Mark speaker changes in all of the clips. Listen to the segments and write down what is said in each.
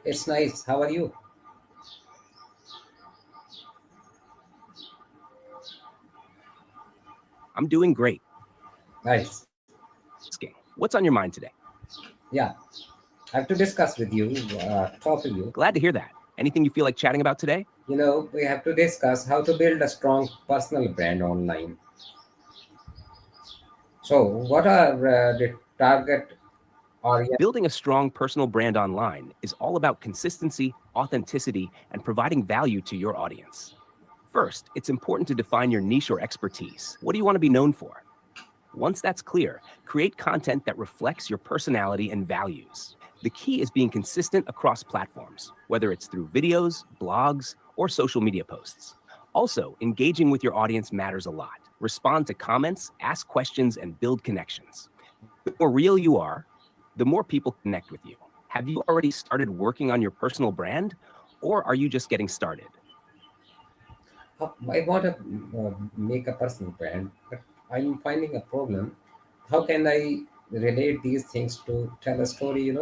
Speaker 1: It's nice. How are you?
Speaker 2: I'm doing great.
Speaker 1: Nice.
Speaker 2: Asking. What's on your mind today?
Speaker 1: Yeah, I have to discuss with you, talk to you.
Speaker 2: Glad to hear that. Anything you feel like chatting about today?
Speaker 1: We have to discuss how to build a strong personal brand online. So, what are the target audience?
Speaker 2: Building a strong personal brand online is all about consistency, authenticity, and providing value to your audience. First, it's important to define your niche or expertise. What do you want to be known for? Once that's clear, create content that reflects your personality and values. The key is being consistent across platforms, whether it's through videos, blogs, or social media posts. Also, engaging with your audience matters a lot. Respond to comments, ask questions, and build connections. The more real you are, the more people connect with you. Have you already started working on your personal brand, or are you just getting started?
Speaker 1: I want to make a personal brand, but I'm finding a problem. How can I relate these things to tell a story?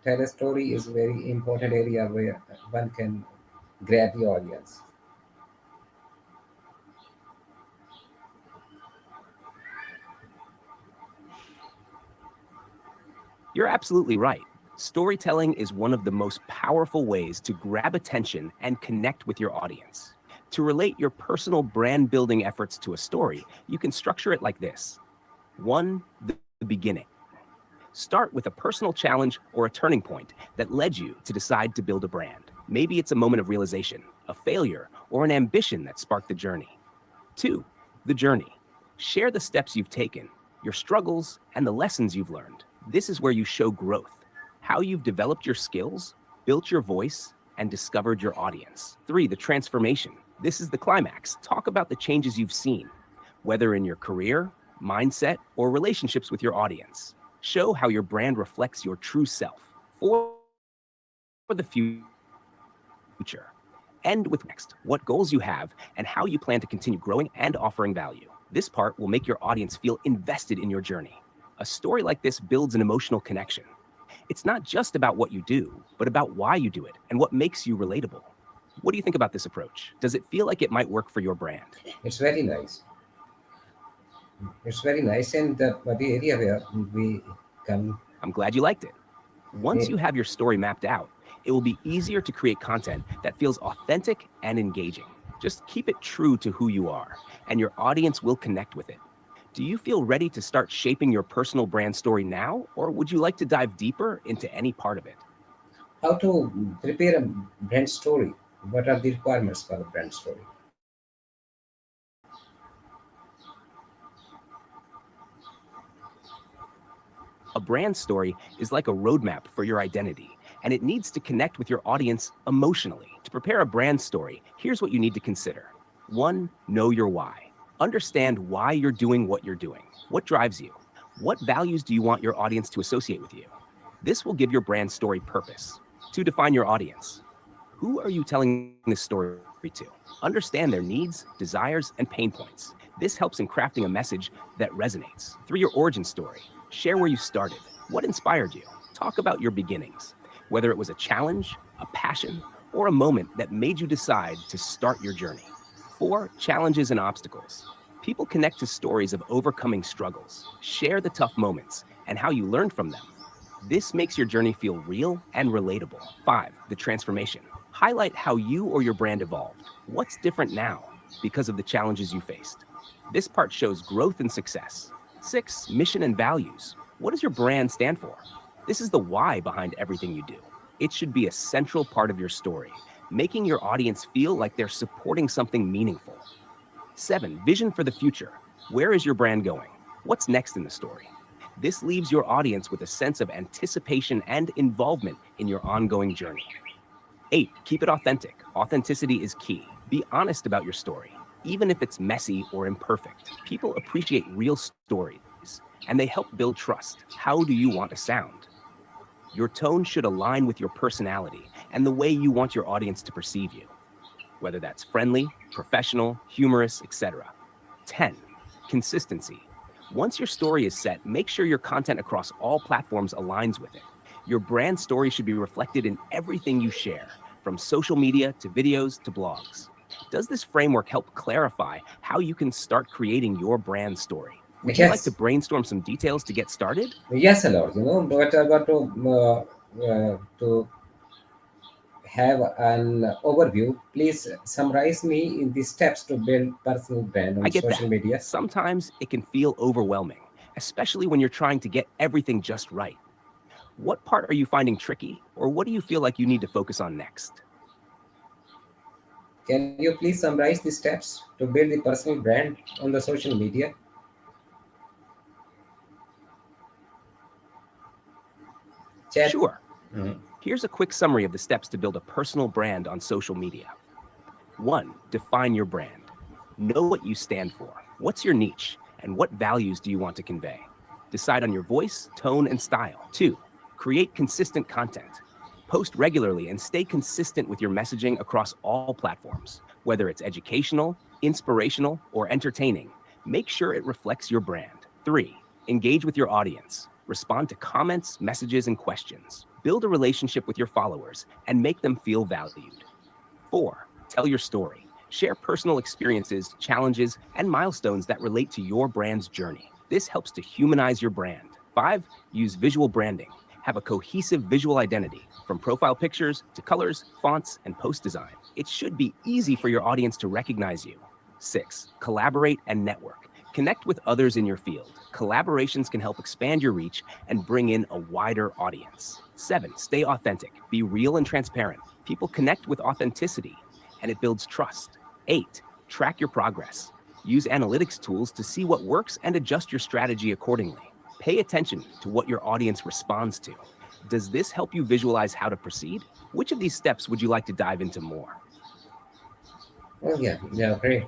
Speaker 1: Tell a story is a very important area where one can grab the audience.
Speaker 2: You're absolutely right. Storytelling is one of the most powerful ways to grab attention and connect with your audience. To relate your personal brand building efforts to a story, you can structure it like this: one, the beginning. Start with a personal challenge or a turning point that led you to decide to build a brand. Maybe it's a moment of realization, a failure, or an ambition that sparked the journey. Two, the journey. Share the steps you've taken, your struggles, and the lessons you've learned. This is where you show growth, how you've developed your skills, built your voice, and discovered your audience. Three, the transformation. This is the climax. Talk about the changes you've seen, whether in your career, mindset, or relationships with your audience. Show how your brand reflects your true self. For the future. End with next, what goals you have, and how you plan to continue growing and offering value. This part will make your audience feel invested in your journey. A story like this builds an emotional connection. It's not just about what you do, but about why you do it and what makes you relatable. What do you think about this approach? Does it feel like it might work for your brand?
Speaker 1: It's very nice. It's very nice, and the area where we come.
Speaker 2: I'm glad you liked it. Once
Speaker 1: eh,
Speaker 2: you have your story mapped out, it will be easier to create content that feels authentic and engaging. Just keep it true to who you are, and your audience will connect with it. Do you feel ready to start shaping your personal brand story now, or would you like to dive deeper into any part of it?
Speaker 1: How to prepare a brand story? What are the requirements for a brand story?
Speaker 2: A brand story is like a roadmap for your identity, and it needs to connect with your audience emotionally. To prepare a brand story, here's what you need to consider. One, know your why. Understand why you're doing what you're doing. What drives you? What values do you want your audience to associate with you? This will give your brand story purpose. To define your audience, who are you telling this story to? Understand their needs, desires, and pain points. This helps in crafting a message that resonates. Through your origin story, share where you started. What inspired you? Talk about your beginnings, whether it was a challenge, a passion, or a moment that made you decide to start your journey. Four, challenges and obstacles. People connect to stories of overcoming struggles. Share the tough moments and how you learned from them. This makes your journey feel real and relatable. Five, the transformation. Highlight how you or your brand evolved. What's different now because of the challenges you faced? This part shows growth and success. Six, mission and values. What does your brand stand for? This is the why behind everything you do. It should be a central part of your story, making your audience feel like they're supporting something meaningful. Seven, vision for the future. Where is your brand going? What's next in the story? This leaves your audience with a sense of anticipation and involvement in your ongoing journey. Eight, keep it authentic. Authenticity is key. Be honest about your story, even if it's messy or imperfect. People appreciate real stories, and they help build trust. How do you want to sound? Your tone should align with your personality and the way you want your audience to perceive you, whether that's friendly, professional, humorous, etc. 10. Consistency. Once your story is set, make sure your content across all platforms aligns with it. Your brand story should be reflected in everything you share, from social media to videos to blogs. Does this framework help clarify how you can start creating your brand story? Would you like to
Speaker 1: Yes,
Speaker 2: brainstorm some details to get started?
Speaker 1: yes, a lot. But I got to have an overview. Please summarize me in the steps to build personal brand
Speaker 2: I
Speaker 1: on
Speaker 2: get
Speaker 1: social
Speaker 2: that.
Speaker 1: media.
Speaker 2: Sometimes it can feel overwhelming, especially when you're trying to get everything just right. What part are you finding tricky, or what do you feel like you need to focus on next?
Speaker 1: Can you please summarize the steps to build the personal brand on the social media? Chat.
Speaker 2: Sure.
Speaker 1: Mm.
Speaker 2: Here's a quick summary of the steps to build a personal brand on social media. 1. Define your brand. Know what you stand for. What's your niche? And what values do you want to convey? Decide on your voice, tone, and style. 2. Create consistent content. Post regularly and stay consistent with your messaging across all platforms. Whether it's educational, inspirational, or entertaining, make sure it reflects your brand. 3. Engage with your audience. Respond to comments, messages, and questions. Build a relationship with your followers and make them feel valued. 4. Tell your story. Share personal experiences, challenges, and milestones that relate to your brand's journey. This helps to humanize your brand. 5. Use visual branding. Have a cohesive visual identity, from profile pictures to colors, fonts, and post design. It should be easy for your audience to recognize you. 6. Collaborate and network. Connect with others in your field. Collaborations can help expand your reach and bring in a wider audience. 7. Stay authentic. Be real and transparent. People connect with authenticity, and it builds trust. 8. Track your progress. Use analytics tools to see what works and adjust your strategy accordingly. Pay attention to what your audience responds to. Does this help you visualize how to proceed? Which of these steps would you like to dive into more?
Speaker 1: Oh yeah, yeah, great.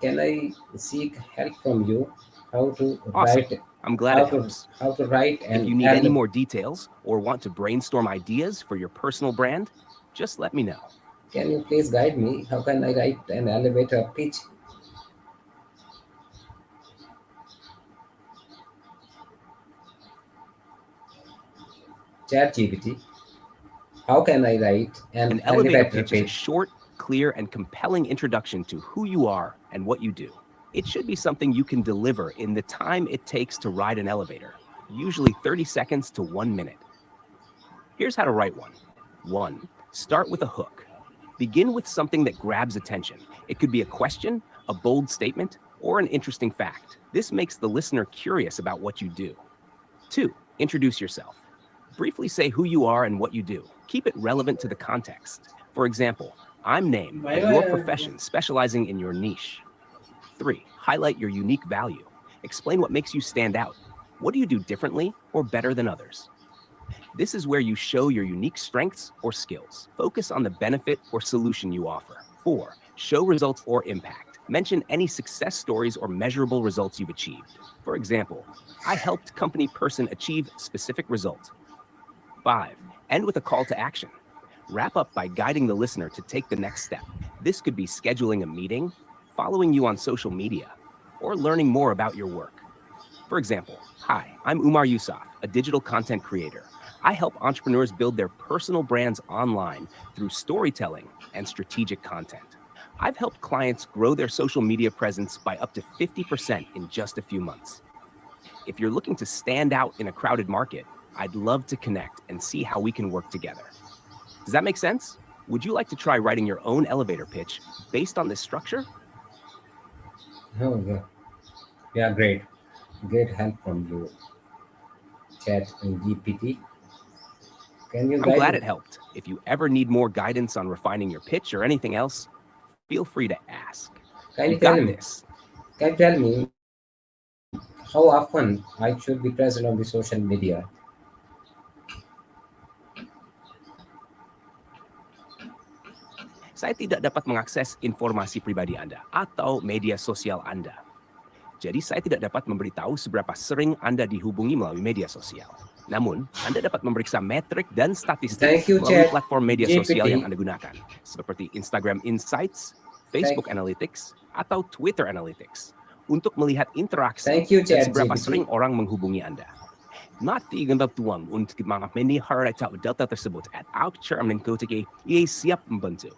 Speaker 1: Can I seek help from you? How to
Speaker 2: Awesome.
Speaker 1: write?
Speaker 2: I'm glad it
Speaker 1: How to
Speaker 2: helps.
Speaker 1: how to write
Speaker 2: If
Speaker 1: and
Speaker 2: you need any
Speaker 1: and
Speaker 2: more details or want to brainstorm ideas for your personal brand, just let me know.
Speaker 1: can you please guide me? How can I write an elevator pitch? Chat GPT. How can I write
Speaker 2: An
Speaker 1: an
Speaker 2: elevator
Speaker 1: elevator
Speaker 2: pitch is a
Speaker 1: pitch?
Speaker 2: short, clear, and compelling introduction to who you are and what you do. It should be something you can deliver in the time it takes to ride an elevator, usually 30 seconds to 1 minute. Here's how to write one. 1. Start with a hook. Begin with something that grabs attention. It could be a question, a bold statement, or an interesting fact. This makes the listener curious about what you do. 2. Introduce yourself. Briefly say who you are and what you do. Keep it relevant to the context. For example, I'm name of your profession specializing in your niche. 3. Highlight your unique value. Explain what makes you stand out. What do you do differently or better than others? This is where you show your unique strengths or skills. Focus on the benefit or solution you offer. 4. Show results or impact. Mention any success stories or measurable results you've achieved. For example, I helped company person achieve specific result. 5. End with a call to action. Wrap up by guiding the listener to take the next step. This could be scheduling a meeting, following you on social media, or learning more about your work. For example, hi, I'm Umar Yusuf, a digital content creator. I help entrepreneurs build their personal brands online through storytelling and strategic content. I've helped clients grow their social media presence by up to 50% in just a few months. If you're looking to stand out in a crowded market, I'd love to connect and see how we can work together. Does that make sense? Would you like to try writing your own elevator pitch based on this structure?
Speaker 1: Oh yeah, yeah, great, great help from you, Chat and GPT. Can you
Speaker 2: I'm
Speaker 1: guide
Speaker 2: glad
Speaker 1: me?
Speaker 2: it helped. If you ever need more guidance on refining your pitch or anything else, feel free to ask.
Speaker 1: Can you
Speaker 2: You've
Speaker 1: tell
Speaker 2: got
Speaker 1: me?
Speaker 2: this.
Speaker 1: Can you tell me how often I should be present on the social media?
Speaker 2: Saya tidak dapat mengakses informasi pribadi Anda atau media sosial Anda. Jadi saya tidak dapat memberitahu seberapa sering Anda dihubungi melalui media sosial. Namun, Anda dapat memeriksa metrik dan statistik
Speaker 1: Thank you,
Speaker 2: melalui
Speaker 1: Chat
Speaker 2: platform media sosial yang
Speaker 1: GPT.
Speaker 2: Anda gunakan, seperti Instagram Insights,
Speaker 1: Thank,
Speaker 2: Facebook Analytics, atau Twitter Analytics, untuk melihat interaksi
Speaker 1: thank you,
Speaker 2: dan
Speaker 1: Chat
Speaker 2: seberapa
Speaker 1: GPT.
Speaker 2: sering orang menghubungi Anda. Natigan tuang untuk mana meni harat sa delta tersebut at auk charmin kotige siap membantu.